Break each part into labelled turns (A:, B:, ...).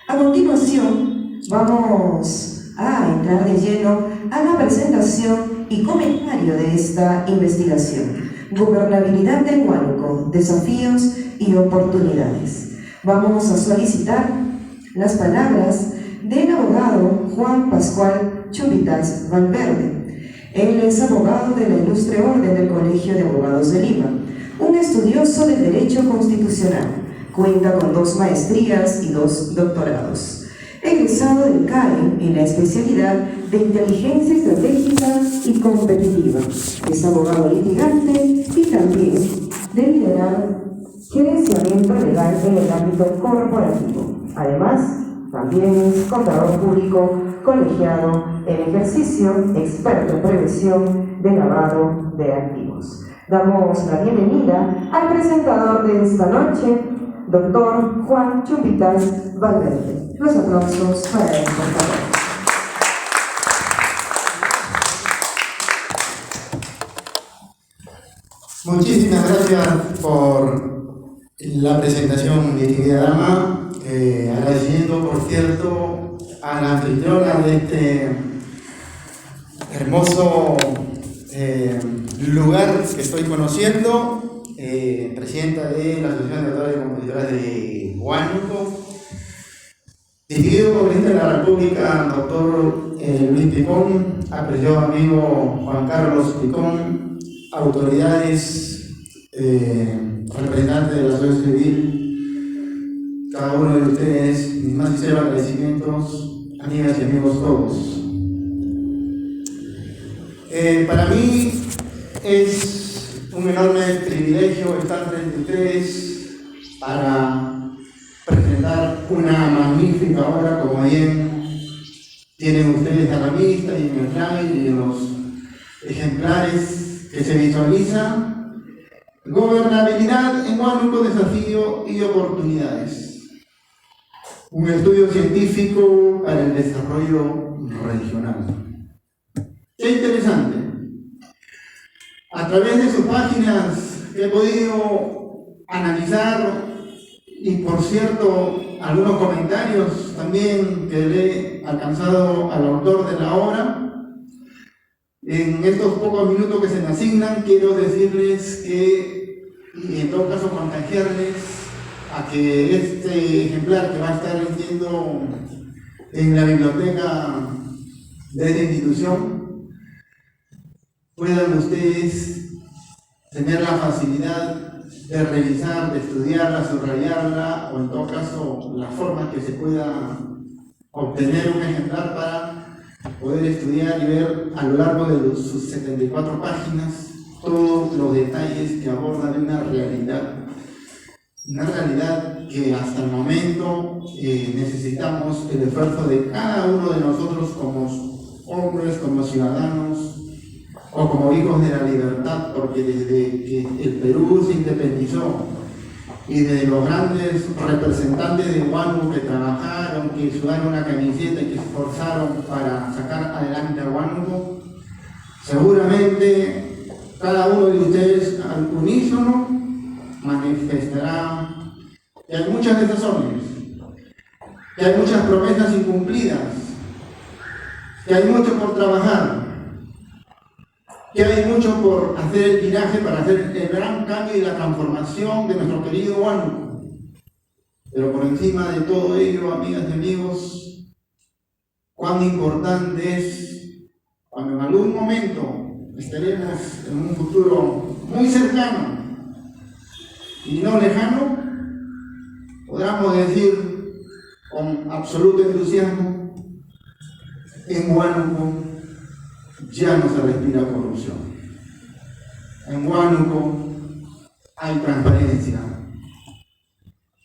A: A continuación, vamos a entrar de lleno a la presentación y comentario de esta investigación. Gobernabilidad del Huánuco, desafíos y oportunidades. Vamos a solicitar las palabras del abogado Juan Pascual Chumbitas Valverde. Él es abogado de la Ilustre Orden del Colegio de Abogados de Lima, un estudioso del Derecho Constitucional. Cuenta con 2 maestrías y 2 doctorados. Egresado del CAE en la especialidad de Inteligencia Estratégica y Competitiva. Es abogado litigante y también de liderar gerenciamiento legal en el ámbito corporativo. Además, también es contador público colegiado en ejercicio, experto en prevención de lavado de activos. Damos la bienvenida al presentador de esta noche, doctor Juan Chumbitas Valverde. Los aplausos para él, por favor.
B: Muchísimas gracias por la presentación, mi querida dama. Agradeciendo, por cierto, a la anfitriona de este hermoso lugar que estoy conociendo, presidenta de la Asociación de Autores y Compositores de Huánuco, distinguido presidente de la República, doctor Luis Picón, apreciado amigo Juan Carlos Picón, autoridades, representantes de la sociedad civil, cada uno de ustedes, mis más sinceros agradecimientos, amigas y amigos todos. Para mí es un enorme privilegio estar frente a ustedes para presentar una magnífica obra, como bien tienen ustedes a la vista y en el slide y en los ejemplares que se visualizan. Gobernabilidad en Huánuco, desafío y oportunidades. Un estudio científico para el desarrollo regional. Qué interesante. A través de sus páginas he podido analizar, y por cierto, algunos comentarios también que le he alcanzado al autor de la obra. En estos pocos minutos que se me asignan, quiero decirles que, y en todo caso contagiarles a que este ejemplar que va a estar vendiendo en la biblioteca de esta institución, puedan ustedes tener la facilidad de revisar, de estudiarla, subrayarla, o en todo caso la forma que se pueda obtener un ejemplar para poder estudiar y ver a lo largo de sus 74 páginas todos los detalles que abordan de una realidad que hasta el momento necesitamos el esfuerzo de cada uno de nosotros como hombres, como ciudadanos o como hijos de la libertad, porque desde que el Perú se independizó y de los grandes representantes de Huánuco que trabajaron, que sudaron una camiseta y que se esforzaron para sacar adelante a Huánuco, seguramente cada uno de ustedes al unísono manifestará que hay muchas desazones, que hay muchas promesas incumplidas, que hay mucho por trabajar, que hay mucho por hacer el viraje para hacer el gran cambio y la transformación de nuestro querido Huánuco. Pero por encima de todo ello, amigas y amigos, cuán importante es cuando en algún momento estaremos en un futuro muy cercano y no lejano, podamos decir con absoluto entusiasmo: en Huánuco ya no se respira corrupción. En Huánuco hay transparencia.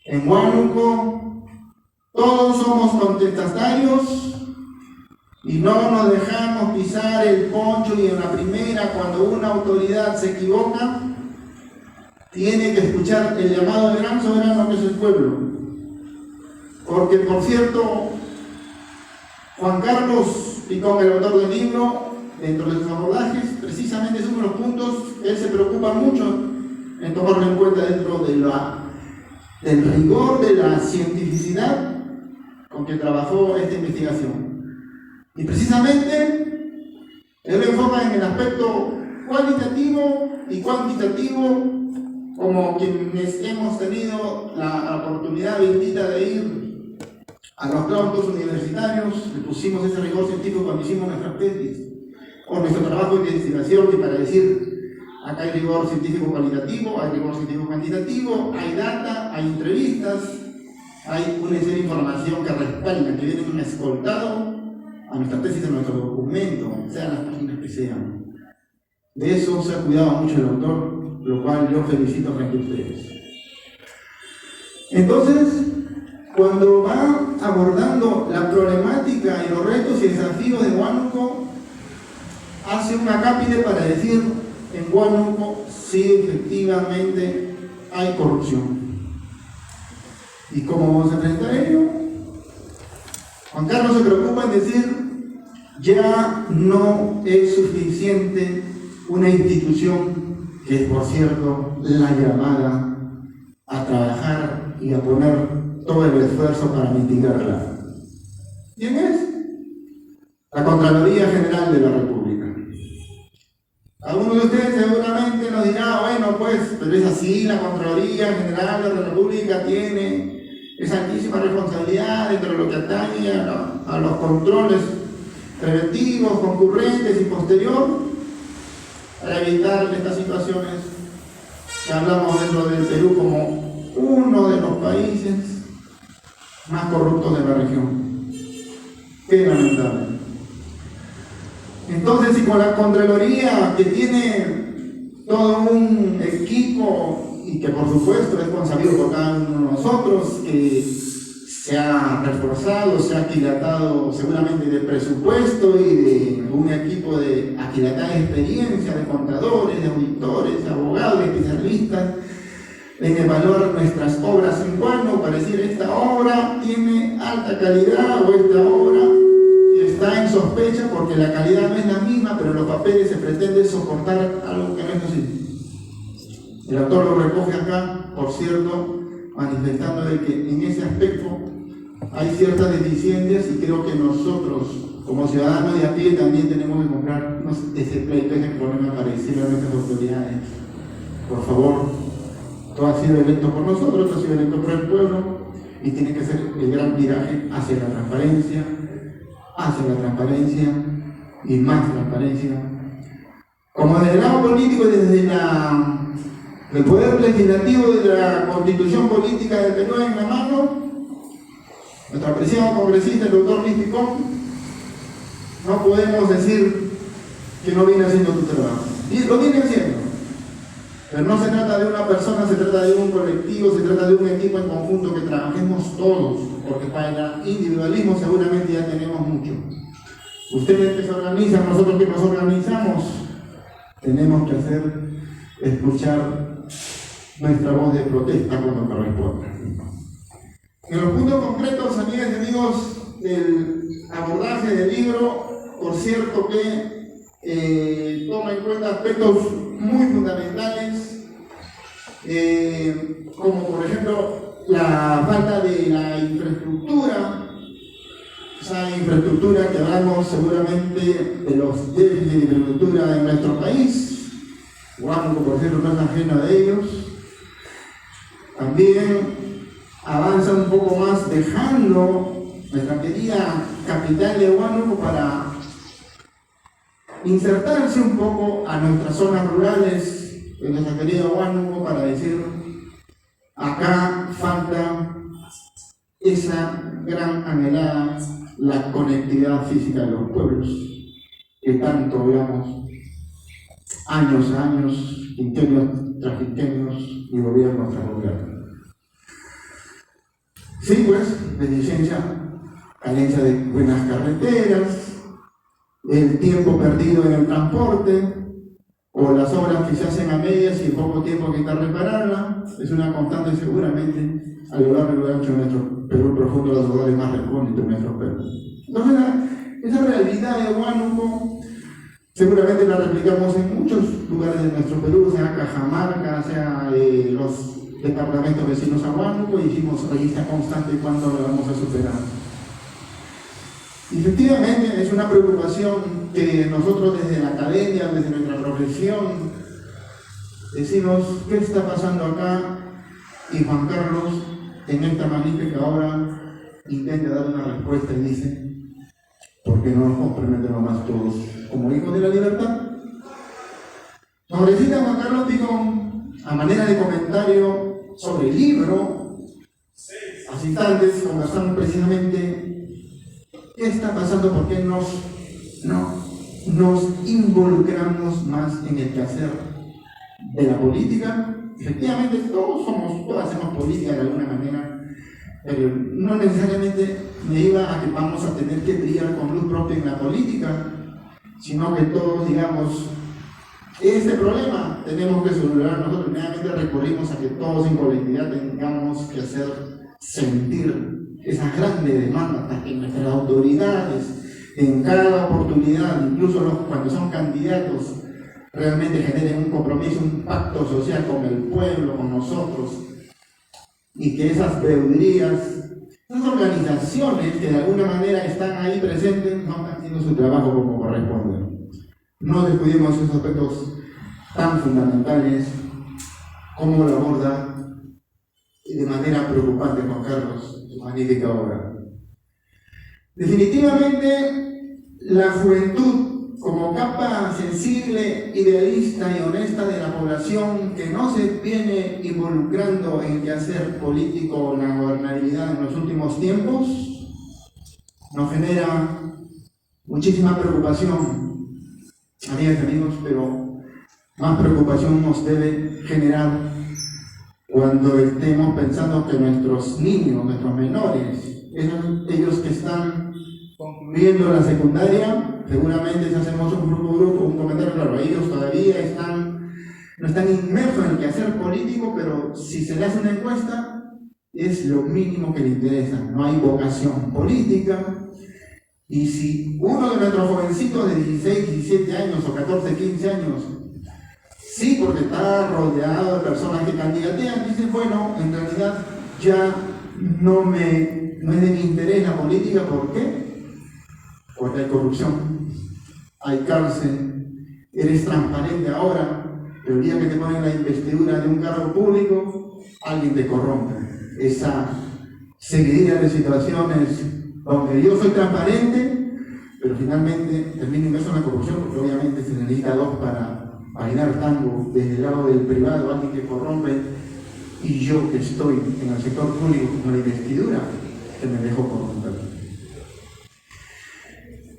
B: En Huánuco todos somos contestatarios y no nos dejamos pisar el poncho, y en la primera, cuando una autoridad se equivoca, tiene que escuchar el llamado del gran soberano que es el pueblo. Porque, por cierto, Juan Carlos Picón, el autor del libro, dentro de sus abordajes, precisamente es uno de los puntos que él se preocupa mucho en tomarlo en cuenta dentro de del rigor de la cientificidad con que trabajó esta investigación. Y precisamente él lo enfoca en el aspecto cualitativo y cuantitativo, como quienes hemos tenido la oportunidad bendita de ir a los claustros universitarios, le pusimos ese rigor científico cuando hicimos nuestras tesis o nuestro trabajo de investigación, y para decir, acá hay rigor científico cualitativo, hay rigor científico cuantitativo, hay data, hay entrevistas, hay una serie de información que respalda, que vienen escoltado a nuestra tesis, a nuestro documento, sean las páginas que sean. De eso se ha cuidado mucho el autor, lo cual yo felicito frente a ustedes. Entonces, cuando va abordando la problemática y los retos y desafíos de Huánuco, hace un acápite para decir, en Huánuco sí efectivamente hay corrupción. ¿Y cómo vamos a enfrentar ello? Juan Carlos se preocupa en decir, ya no es suficiente una institución que es, por cierto, la llamada a trabajar y a poner todo el esfuerzo para mitigarla. ¿Quién es? La Contraloría General de la República. Algunos de ustedes seguramente nos dirán, bueno, pues, pero es así, la Contraloría General de la República tiene esa altísima responsabilidad entre lo que atañe a los controles preventivos, concurrentes y posterior, para evitar estas situaciones que hablamos dentro del Perú como uno de los países más corruptos de la región. Qué lamentable. Entonces, si con la Contraloría, que tiene todo un equipo y que por supuesto es consabido por cada uno de nosotros, que se ha reforzado, se ha aquilatado seguramente de presupuesto y de un equipo de aquilatada experiencia de contadores, de auditores, de abogados, de especialistas, en evaluar nuestras obras en Huánuco para decir, esta obra tiene alta calidad o esta obra está en sospecha porque la calidad no es la misma, pero en los papeles se pretende soportar algo que no es posible. El autor lo recoge acá, por cierto, manifestando de que en ese aspecto hay ciertas deficiencias, y creo que nosotros, como ciudadanos de a pie, también tenemos que comprarnos ese pleito, ese problema para decirle a nuestras autoridades, por favor, todo ha sido electo por nosotros, todo ha sido electo por el pueblo, y tiene que ser el gran viraje hacia la transparencia y más transparencia. Como desde el lado político y desde el poder legislativo de la Constitución Política del Perú en la mano, nuestro apreciado congresista, el doctor Luis Picón, no podemos decir que no viene haciendo tu trabajo. Y lo viene haciendo. Pero no se trata de una persona, se trata de un colectivo, se trata de un equipo en conjunto, que trabajemos todos, porque para el individualismo seguramente ya tenemos mucho. Ustedes que se organizan, nosotros que nos organizamos, tenemos que escuchar nuestra voz de protesta cuando corresponda. En los puntos concretos, amigas y amigos, del abordaje del libro, por cierto que toma en cuenta aspectos muy fundamentales, como por ejemplo la falta de la infraestructura, esa infraestructura que hablamos seguramente de los déficits de infraestructura en nuestro país. Huánuco, por cierto, no es ajeno de ellos. También avanza un poco más dejando nuestra querida capital de Huánuco para insertarse un poco a nuestras zonas rurales de nuestra querida Huánuco, para decir, acá falta esa gran anhelada, la conectividad física de los pueblos, que tanto, digamos, años a años, quinquenios tras quinquenios y gobierno tras gobierno. Sí, pues, deficiencia, carencia de buenas carreteras, el tiempo perdido en el transporte, o las obras que se hacen a medias y en poco tiempo que hay que repararla, es una constante seguramente a lo largo y ancho de nuestro Perú profundo, los lugares más recónditos de nuestro Perú. Entonces, esa realidad de Huánuco seguramente la replicamos en muchos lugares de nuestro Perú, sea Cajamarca, sea los departamentos vecinos a Huánuco, y dijimos, ahí está constante, ¿cuándo lo vamos a superar? Efectivamente, es una preocupación que nosotros desde la academia, desde nuestra profesión, decimos, ¿qué está pasando acá? Y Juan Carlos, en esta magnífica obra, intenta dar una respuesta y dice, ¿por qué no nos comprometemos más todos como hijos de la libertad? Nos recita Juan Carlos Picón, a manera de comentario sobre el libro, a instantes conversamos precisamente qué está pasando, por qué nos involucramos más en el quehacer de la política. Efectivamente, todos hacemos política de alguna manera, pero no necesariamente me iba a que vamos a tener que brillar con luz propia en la política, sino que todos, digamos, este problema tenemos que solucionar nosotros. Nuevamente recurrimos a que todos en colectividad tengamos que hacer sentir esas grandes demandas para que nuestras autoridades en cada oportunidad, incluso cuando son candidatos, realmente generen un compromiso, un pacto social con el pueblo, con nosotros, y que esas veedurías, esas organizaciones que de alguna manera están ahí presentes, no están haciendo su trabajo como corresponde. No descuidemos esos aspectos tan fundamentales como lo aborda de manera preocupante Juan Carlos, su magnífica obra. Definitivamente, la juventud como capa sensible, idealista y honesta de la población que no se viene involucrando en el quehacer político o la gobernabilidad en los últimos tiempos, nos genera muchísima preocupación, amigas y amigos, pero más preocupación nos debe generar cuando estemos pensando que nuestros niños, nuestros menores, ellos que están concluyendo la secundaria, seguramente si hacemos un grupo, un comentario, claro, ellos todavía no están inmersos en el quehacer político, pero si se le hace una encuesta, es lo mínimo que le interesa, no hay vocación política. Y si uno de nuestros jovencitos de 16, 17 años o 14, 15 años, sí, porque está rodeado de personas que candidatean, dicen, bueno, en realidad ya no es de mi interés la política, ¿por qué? Porque hay corrupción, hay cárcel, eres transparente ahora, pero el día que te ponen la investidura de un cargo público, alguien te corrompe. Esa seguidilla de situaciones donde yo soy transparente, pero finalmente termino inmerso en la corrupción, porque obviamente se necesita dos para bailar tango desde el lado del privado, alguien que corrompe, y yo que estoy en el sector público con la investidura, que me dejo corromper.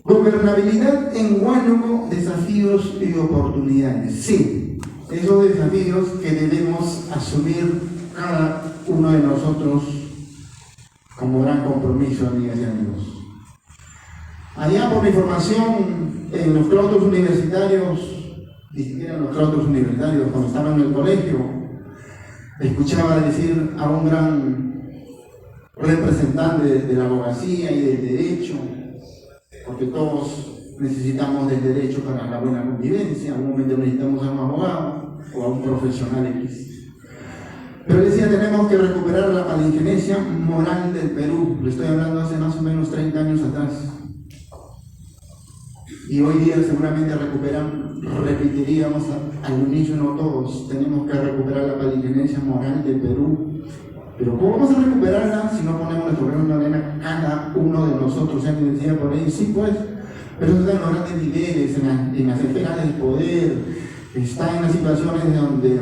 B: Gobernabilidad en Huánuco, desafíos y oportunidades. Sí, esos desafíos que debemos asumir cada uno de nosotros como gran compromiso, amigas y amigos. Allá por mi formación en los claustros universitarios, ni siquiera en los claustros universitarios, cuando estaba en el colegio, escuchaba decir a un gran representante de la abogacía y del derecho, porque todos necesitamos del derecho para la buena convivencia, en un momento necesitamos a un abogado o a un profesional X. Pero decía, tenemos que recuperar la palingenesia moral del Perú. Le estoy hablando hace más o menos 30 años atrás. Y hoy día seguramente repetiríamos al unísono todos, tenemos que recuperar la palingenesia moral del Perú. Pero ¿cómo vamos a recuperarla si no ponemos nuestro grano de arena cada uno de nosotros? Ya me decía por ahí, sí pues, pero eso está en los grandes niveles, en las esferas del poder, está en las situaciones donde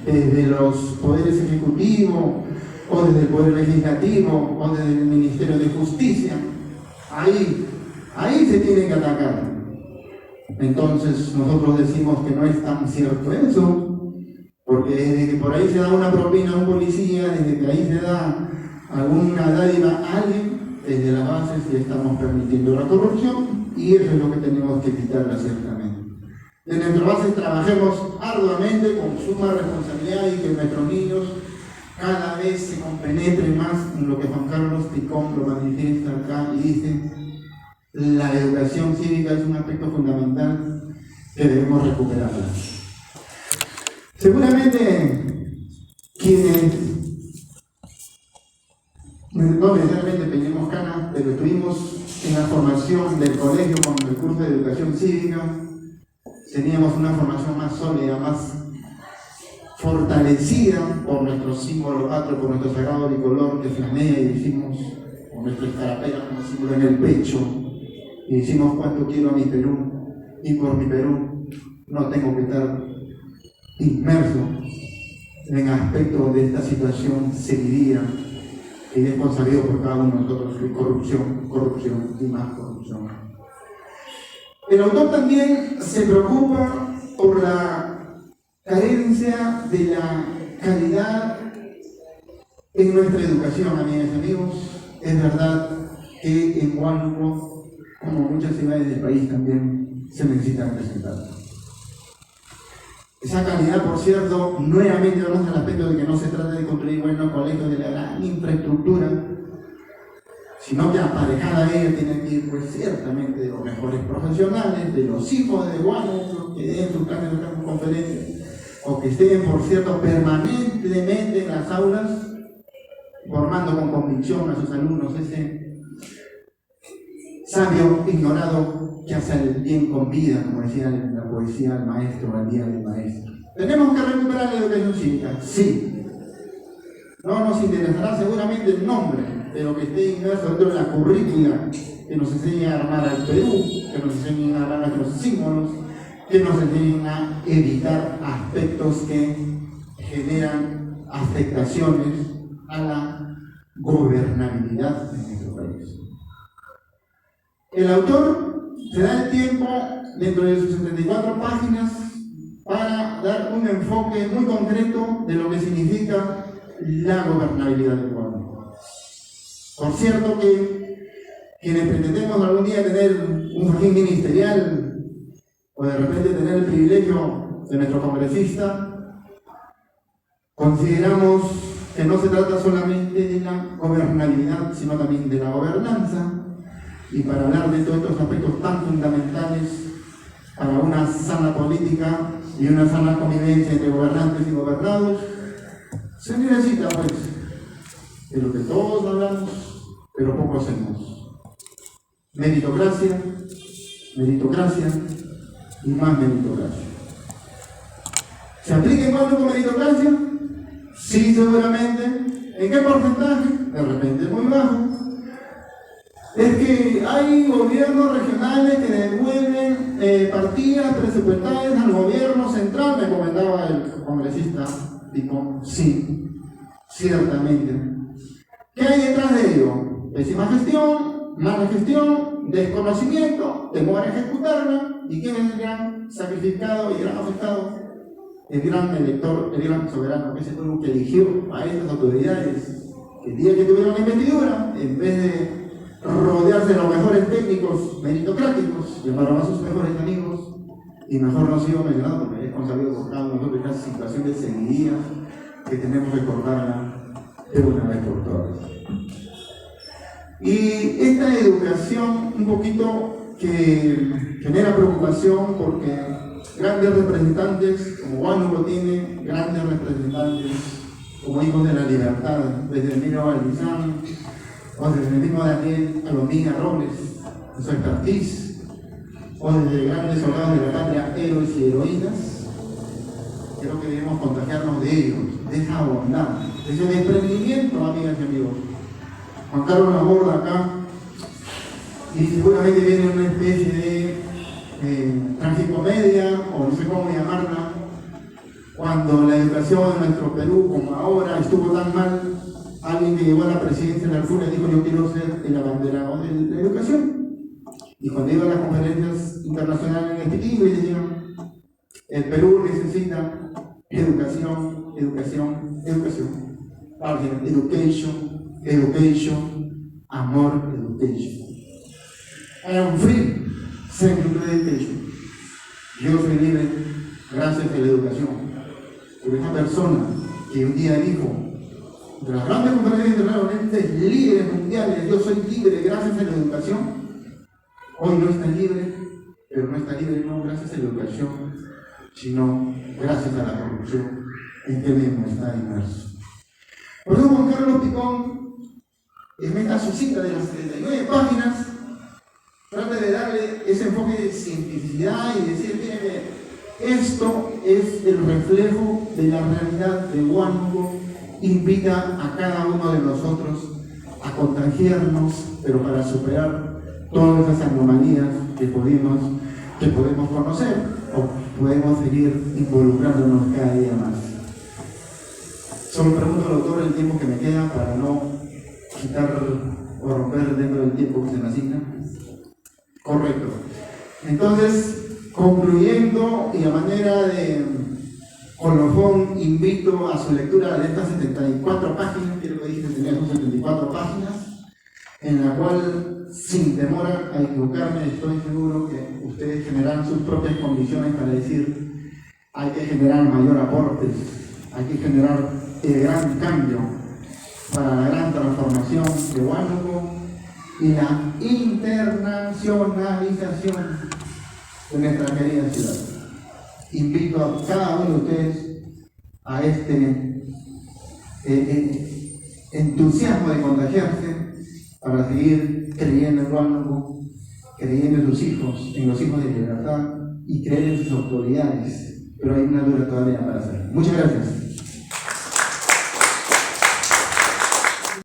B: desde los poderes ejecutivos, o desde el poder legislativo, o desde el Ministerio de Justicia, ahí se tiene que atacar. Entonces nosotros decimos que no es tan cierto eso, porque desde que por ahí se da una propina a un policía, desde que ahí se da alguna dádiva a alguien, desde la base sí estamos permitiendo la corrupción, y eso es lo que tenemos que evitarla ciertamente. En nuestra base trabajemos arduamente con suma responsabilidad y que nuestros niños cada vez se compenetren más en lo que Juan Carlos Picón lo manifiesta acá y dice: la educación cívica es un aspecto fundamental que debemos recuperarla. Seguramente quienes no necesariamente peinemos canas, pero estuvimos en la formación del colegio con el curso de educación cívica, teníamos una formación más sólida, más fortalecida por nuestro símbolo patrio, por nuestro sagrado bicolor que flamea y decimos, con nuestra escarapela como símbolo en el pecho, y decimos cuánto quiero a mi Perú, y por mi Perú no tengo que estar inmerso en aspectos de esta situación seguidilla que es consabido por cada uno de nosotros, que corrupción, corrupción y más corrupción. El autor también se preocupa por la carencia de la calidad en nuestra educación, amigas y amigos. Es verdad que en Huánuco, como muchas ciudades del país, también se necesitan presentar. Esa calidad, por cierto, nuevamente vamos al aspecto de que no se trata de construir buenos colegios de la gran infraestructura, sino que aparejada a ella tienen que ir, pues, ciertamente de los mejores profesionales, de los hijos de Huánuco, que den sus clases de conferencias, o que estén, por cierto, permanentemente en las aulas, formando con convicción a sus alumnos ese sabio ignorado que hace el bien con vida, como decía en la poesía del maestro, al día del maestro. ¿Tenemos que recuperar la educación cívica? Sí. No nos interesará seguramente el nombre, pero que esté inmerso dentro de la currícula, que nos enseñe a armar al Perú, que nos enseñe a armar nuestros símbolos, que nos enseñen a evitar aspectos que generan afectaciones a la gobernabilidad de nuestro país. El autor se da el tiempo, dentro de sus 74 páginas, para dar un enfoque muy concreto de lo que significa la gobernabilidad del pueblo. Por cierto que quienes pretendemos algún día tener un fajín ministerial o de repente tener el privilegio de nuestro congresista, consideramos que no se trata solamente de la gobernabilidad, sino también de la gobernanza. Y para hablar de todos estos aspectos tan fundamentales para una sana política y una sana convivencia entre gobernantes y gobernados, se necesita, pues, de lo que todos hablamos, pero poco hacemos. Meritocracia, meritocracia y más meritocracia. ¿Se aplica en cuanto con meritocracia? Sí, seguramente. ¿En qué porcentaje? De repente muy bajo. Es que hay gobiernos regionales que devuelven partidas presupuestales al gobierno central, me comentaba el congresista Picón. Sí, ciertamente. ¿Qué hay detrás de ello? Pésima gestión, mala gestión, desconocimiento, temor a ejecutarla. ¿Y quién es el gran sacrificado y gran afectado? El gran elector, el gran soberano, que es el pueblo que eligió a estas autoridades, que el día que tuvieron la investidura, en vez de rodearse de los mejores técnicos meritocráticos, llamaron a sus mejores amigos, y mejor no sigo mencionando porque es consabido por cada uno de nosotros esta situación de seguidilla que tenemos que cortarla de una vez por todas. Y esta educación un poquito que genera preocupación porque grandes representantes como Huánuco tiene, grandes representantes como hijos de la libertad, desde Emilio Valdizán, o desde el mismo Daniel Alomía Robles, en su expertise, o desde grandes soldados de la patria, héroes y heroínas. Creo que debemos contagiarnos de ellos, de esa bondad, de ese desprendimiento, amigas y amigos. Juan Carlos aborda acá, y seguramente viene una especie de tragicomedia, o no sé cómo llamarla, cuando la educación en nuestro Perú, como ahora, estuvo tan mal. Alguien que llegó a la presidencia de la República dijo: yo quiero ser el abanderado de la educación. Y cuando iba a las conferencias internacionales en este inglés decían: el Perú necesita educación, educación, educación. Education, education, amor, education. I am free, thank you to education. Yo soy libre gracias a la educación. Pero esa persona que un día dijo, de las grandes conferencias internacionales, líderes mundiales, yo soy libre gracias a la educación, hoy no está libre, pero no está libre no gracias a la educación, sino gracias a la corrupción en que mismo está inmerso. Por eso Juan Carlos Picón, en esta su cita de las 39 páginas, de cientificidad y decir, mire, esto es el reflejo de la realidad de Huánuco, invita a cada uno de nosotros a contagiarnos, pero para superar todas esas anomalías que podemos conocer o podemos seguir involucrándonos cada día más. Solo pregunto al autor el tiempo que me queda para no quitar o romper dentro del tiempo que se me asigna. Correcto. Entonces, concluyendo y a manera de colofón, invito a su lectura de estas 74 páginas, quiero que dije que tenía 74 páginas, en la cual, sin temor a equivocarme, estoy seguro que ustedes generarán sus propias condiciones para decir, hay que generar mayor aporte, hay que generar el gran cambio para la gran transformación de Huánuco y la internacionalización de nuestra querida ciudad. Invito a cada uno de ustedes a este entusiasmo de contagiarse para seguir creyendo en Huánuco, creyendo en sus hijos, en los hijos de libertad y creer en sus autoridades. Pero hay una dura todavía para hacer. Muchas gracias.